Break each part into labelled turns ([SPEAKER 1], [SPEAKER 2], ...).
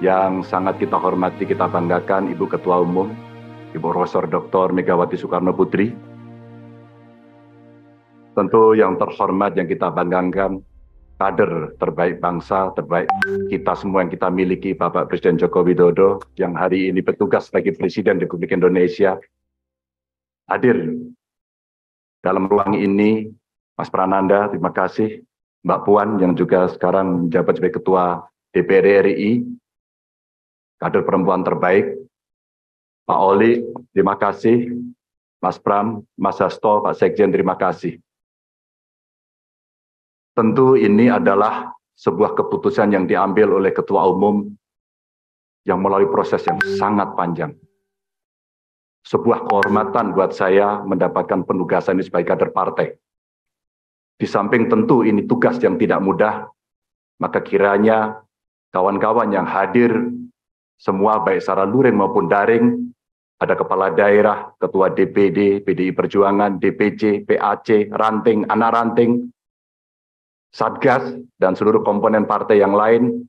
[SPEAKER 1] yang sangat kita hormati, kita banggakan, Ibu Ketua Umum, Ibu Profesor Dr. Megawati Soekarno Putri. Tentu yang terhormat yang kita banggakan, kader terbaik bangsa, terbaik kita semua yang kita miliki, Bapak Presiden Joko Widodo, yang hari ini bertugas sebagai Presiden Republik Indonesia, hadir dalam ruang ini. Mas Prananda, terima kasih. Mbak Puan yang juga sekarang menjabat sebagai Ketua DPR RI, kader perempuan terbaik. Pak Oli, terima kasih. Mas Pram, Mas Hasto, Pak Sekjen, terima kasih. Tentu ini adalah sebuah keputusan yang diambil oleh Ketua Umum yang melalui proses yang sangat panjang. Sebuah kehormatan buat saya mendapatkan penugasan ini sebagai kader partai. Di samping tentu ini tugas yang tidak mudah, maka kiranya kawan-kawan yang hadir, semua baik secara luring maupun daring, ada kepala daerah, ketua DPD, PDI Perjuangan, DPC, PAC, ranting, anak ranting, Satgas, dan seluruh komponen partai yang lain,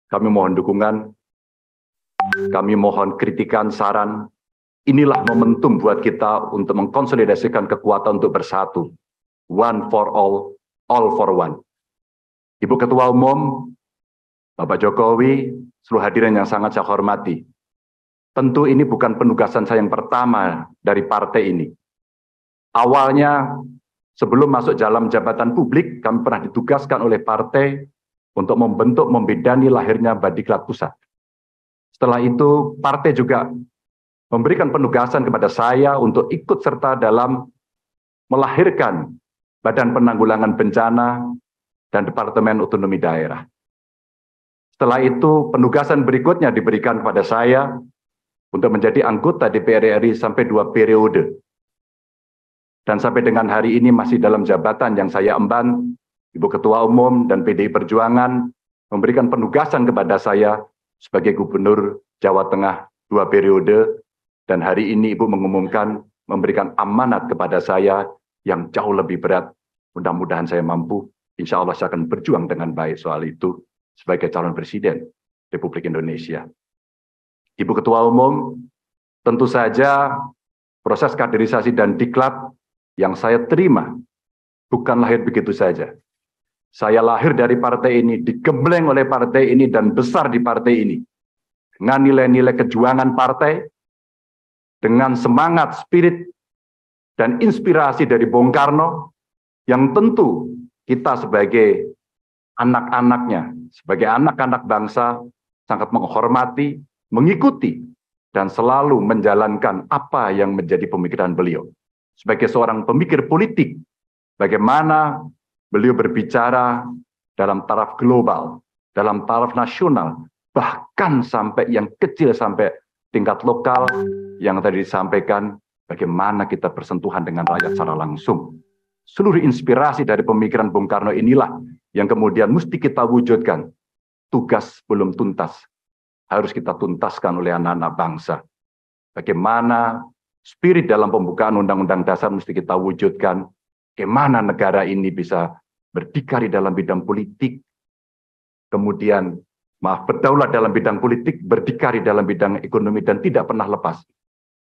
[SPEAKER 1] kami mohon dukungan, kami mohon kritikan, saran. Inilah momentum buat kita untuk mengkonsolidasikan kekuatan untuk bersatu. One for all for one. Ibu Ketua Umum, Bapak Jokowi, seluruh hadirin yang sangat saya hormati. Tentu ini bukan penugasan saya yang pertama dari partai ini. Awalnya, sebelum masuk dalam jabatan publik, kami pernah ditugaskan oleh partai untuk membentuk, membidani lahirnya Badiklat Pusat. Setelah itu, partai juga memberikan penugasan kepada saya untuk ikut serta dalam melahirkan Badan Penanggulangan Bencana dan Departemen Otonomi Daerah. Setelah itu, penugasan berikutnya diberikan kepada saya untuk menjadi anggota DPR RI sampai 2 periode. Dan sampai dengan hari ini masih dalam jabatan yang saya emban, Ibu Ketua Umum dan PDI Perjuangan memberikan penugasan kepada saya sebagai Gubernur Jawa Tengah 2 periode, dan hari ini Ibu mengumumkan memberikan amanat kepada saya yang jauh lebih berat. Mudah-mudahan saya mampu, insya Allah saya akan berjuang dengan baik soal itu sebagai calon Presiden Republik Indonesia. Ibu Ketua Umum, tentu saja proses kaderisasi dan diklat yang saya terima bukan lahir begitu saja. Saya lahir dari partai ini, digembleng oleh partai ini, dan besar di partai ini. Dengan nilai-nilai kejuangan partai, dengan semangat, spirit, dan inspirasi dari Bung Karno, yang tentu kita sebagai anak-anaknya, sebagai anak-anak bangsa, sangat menghormati, mengikuti, dan selalu menjalankan apa yang menjadi pemikiran beliau. Sebagai seorang pemikir politik, bagaimana beliau berbicara dalam taraf global, dalam taraf nasional, bahkan sampai yang kecil, sampai tingkat lokal, yang tadi disampaikan, bagaimana kita bersentuhan dengan rakyat secara langsung. Seluruh inspirasi dari pemikiran Bung Karno inilah yang kemudian mesti kita wujudkan. Tugas belum tuntas, harus kita tuntaskan oleh anak-anak bangsa. Bagaimana spirit dalam pembukaan Undang-Undang Dasar mesti kita wujudkan. Bagaimana negara ini bisa berdikari dalam bidang politik, kemudian berdaulat dalam bidang politik, berdikari dalam bidang ekonomi, dan tidak pernah lepas.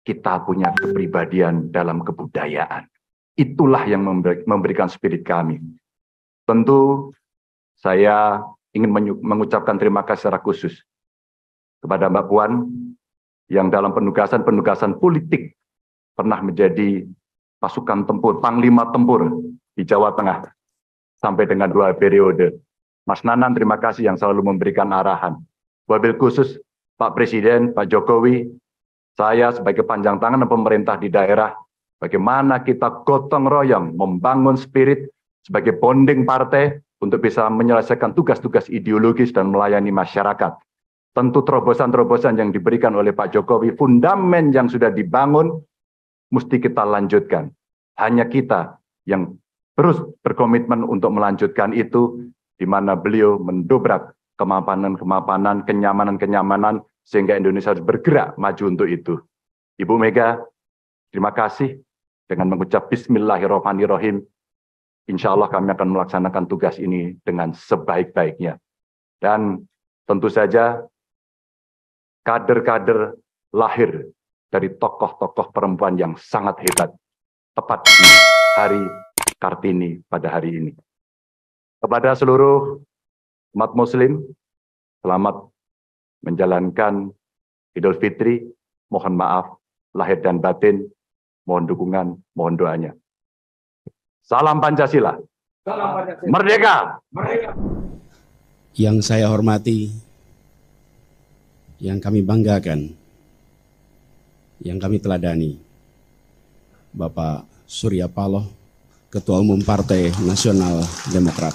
[SPEAKER 1] Kita punya kepribadian dalam kebudayaan. Itulah yang memberikan spirit kami. Tentu saya ingin mengucapkan terima kasih secara khusus kepada Mbak Puan yang dalam penugasan-penugasan politik pernah menjadi pasukan tempur, panglima tempur di Jawa Tengah sampai dengan 2 periode. Mas Nanan, terima kasih yang selalu memberikan arahan. Wabil khusus Pak Presiden, Pak Jokowi, saya sebagai panjang tangan pemerintah di daerah, bagaimana kita gotong royong membangun spirit sebagai bonding partai untuk bisa menyelesaikan tugas-tugas ideologis dan melayani masyarakat. Tentu terobosan-terobosan yang diberikan oleh Pak Jokowi, fundamen yang sudah dibangun, mesti kita lanjutkan. Hanya kita yang terus berkomitmen untuk melanjutkan itu, di mana beliau mendobrak kemapanan-kemapanan, kenyamanan-kenyamanan, sehingga Indonesia harus bergerak maju untuk itu. Ibu Mega, terima kasih. Dengan mengucap Bismillahirrahmanirrahim, insya Allah kami akan melaksanakan tugas ini dengan sebaik-baiknya. Dan tentu saja kader-kader lahir dari tokoh-tokoh perempuan yang sangat hebat, tepat di hari Kartini pada hari ini. Kepada seluruh umat muslim, selamat menjalankan Idul Fitri, mohon maaf lahir dan batin, mohon dukungan, mohon doanya. Salam Pancasila. Salam Pancasila. Merdeka. Merdeka.
[SPEAKER 2] Yang saya hormati, yang kami banggakan, yang kami teladani, Bapak Surya Paloh, Ketua Umum Partai Nasional Demokrat.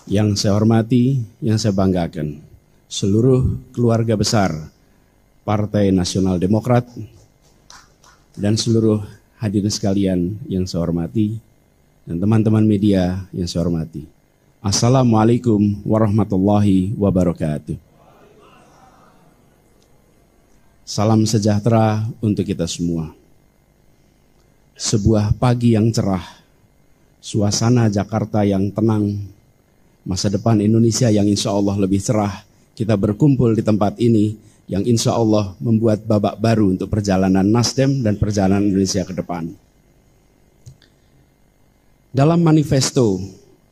[SPEAKER 2] Yang saya hormati, yang saya banggakan, seluruh keluarga besar Partai Nasional Demokrat dan seluruh hadirin sekalian yang saya hormati dan teman-teman media yang saya hormati. Assalamualaikum warahmatullahi wabarakatuh. Salam sejahtera untuk kita semua. Sebuah pagi yang cerah, suasana Jakarta yang tenang, masa depan Indonesia yang insya Allah lebih cerah. Kita berkumpul di tempat ini yang insya Allah membuat babak baru untuk perjalanan Nasdem dan perjalanan Indonesia ke depan. Dalam manifesto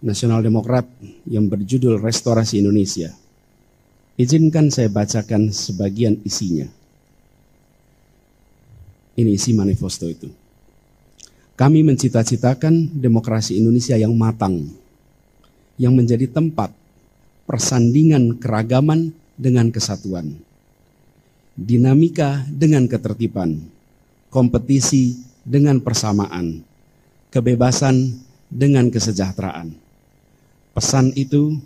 [SPEAKER 2] Nasional Demokrat yang berjudul Restorasi Indonesia, izinkan saya bacakan sebagian isinya. Ini isi manifesto itu. Kami mencita-citakan demokrasi Indonesia yang matang, yang menjadi tempat persandingan keragaman dengan kesatuan, dinamika dengan ketertiban, kompetisi dengan persamaan, kebebasan dengan kesejahteraan. Pesan itu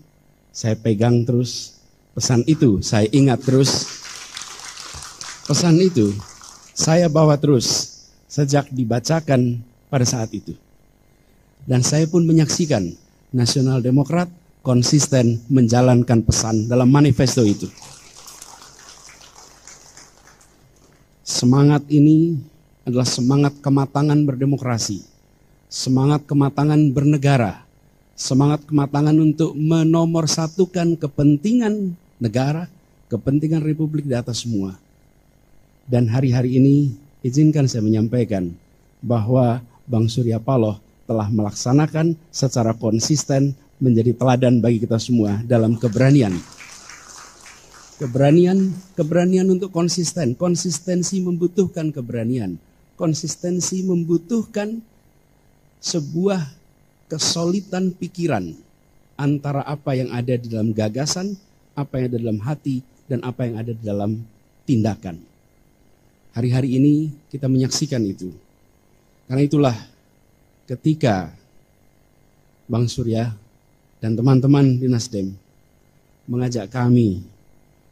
[SPEAKER 2] saya pegang terus, pesan itu saya ingat terus, pesan itu saya bawa terus sejak dibacakan pada saat itu. Dan saya pun menyaksikan Nasional Demokrat konsisten menjalankan pesan dalam manifesto itu. Semangat ini adalah semangat kematangan berdemokrasi, semangat kematangan bernegara, semangat kematangan untuk menomorsatukan kepentingan negara, kepentingan Republik di atas semua. Dan hari-hari ini izinkan saya menyampaikan bahwa Bang Surya Paloh telah melaksanakan secara konsisten menjadi teladan bagi kita semua dalam keberanian. Keberanian untuk konsisten. Konsistensi membutuhkan keberanian. Konsistensi membutuhkan sebuah kesolidan pikiran antara apa yang ada di dalam gagasan, apa yang ada di dalam hati, dan apa yang ada di dalam tindakan. Hari-hari ini kita menyaksikan itu. Karena itulah ketika Bang Surya dan teman-teman di Nasdem mengajak kami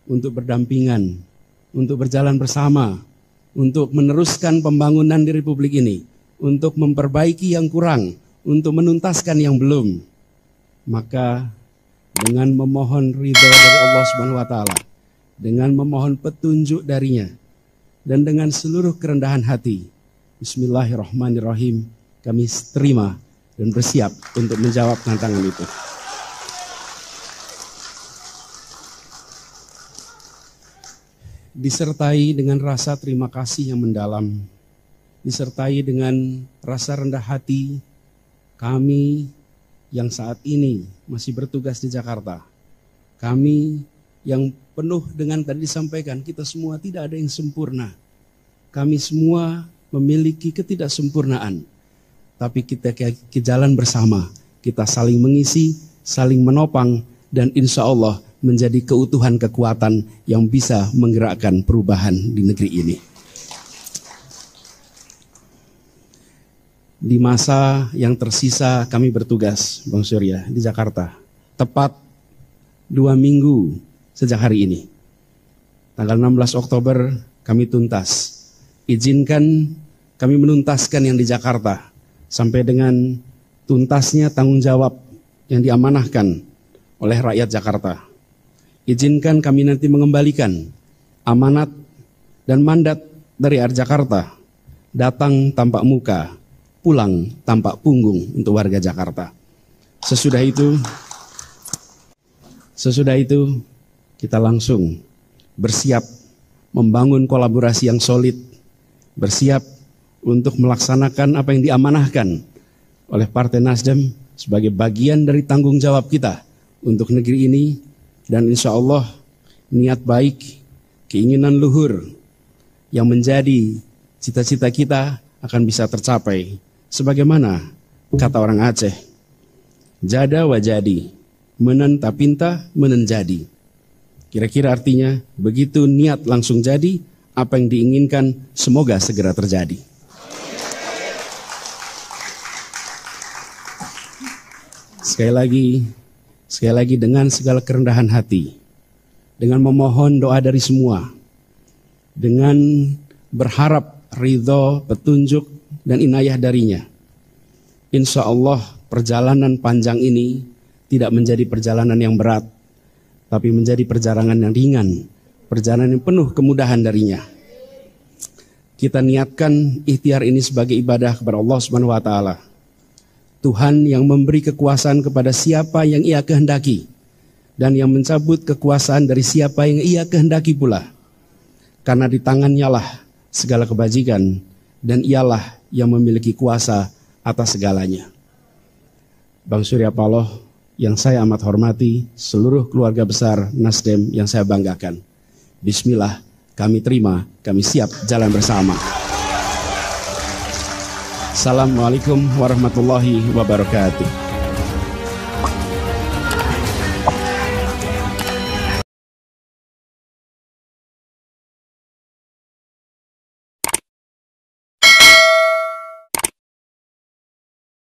[SPEAKER 2] untuk berdampingan, untuk berjalan bersama, untuk meneruskan pembangunan di Republik ini, untuk memperbaiki yang kurang, untuk menuntaskan yang belum. Maka dengan memohon ridho dari Allah Subhanahu wa taala, dengan memohon petunjuk darinya, dan dengan seluruh kerendahan hati, bismillahirrahmanirrahim, kami terima dan bersiap untuk menjawab tantangan itu. Disertai dengan rasa terima kasih yang mendalam, disertai dengan rasa rendah hati, kami yang saat ini masih bertugas di Jakarta, kami yang penuh dengan tadi disampaikan, kita semua tidak ada yang sempurna. Kami semua memiliki ketidaksempurnaan. Tapi kita jalan bersama. Kita saling mengisi, saling menopang, dan insya Allah menjadi keutuhan kekuatan yang bisa menggerakkan perubahan di negeri ini. Di masa yang tersisa kami bertugas, Bang Surya, di Jakarta. Tepat 2 minggu sejak hari ini. Tanggal 16 Oktober kami tuntas. Izinkan kami menuntaskan yang di Jakarta sampai dengan tuntasnya tanggung jawab yang diamanahkan oleh rakyat Jakarta. Izinkan kami nanti mengembalikan amanat dan mandat dari rakyat Jakarta, datang tanpa muka, pulang tanpa punggung untuk warga Jakarta. Sesudah itu kita langsung bersiap membangun kolaborasi yang solid, bersiap untuk melaksanakan apa yang diamanahkan oleh Partai Nasdem sebagai bagian dari tanggung jawab kita untuk negeri ini, dan insya Allah niat baik, keinginan luhur yang menjadi cita-cita kita akan bisa tercapai. Sebagaimana kata orang Aceh, jada wajadi, menen tapinta menen jadi. Kira-kira artinya, begitu niat langsung jadi, apa yang diinginkan semoga segera terjadi. Sekali lagi dengan segala kerendahan hati, dengan memohon doa dari semua, dengan berharap ridho, petunjuk, dan inayah darinya. Insya Allah perjalanan panjang ini tidak menjadi perjalanan yang berat, tapi menjadi perjalanan yang ringan, perjalanan yang penuh kemudahan darinya. Kita niatkan ikhtiar ini sebagai ibadah kepada Allah Subhanahu wa taala. Tuhan yang memberi kekuasaan kepada siapa yang Ia kehendaki, dan yang mencabut kekuasaan dari siapa yang Ia kehendaki pula. Karena di tangannya lah segala kebajikan, dan Ialah yang memiliki kuasa atas segalanya. Bang Surya Paloh yang saya amat hormati, seluruh keluarga besar Nasdem yang saya banggakan. Bismillah, kami terima, kami siap jalan bersama. Assalamualaikum warahmatullahi wabarakatuh.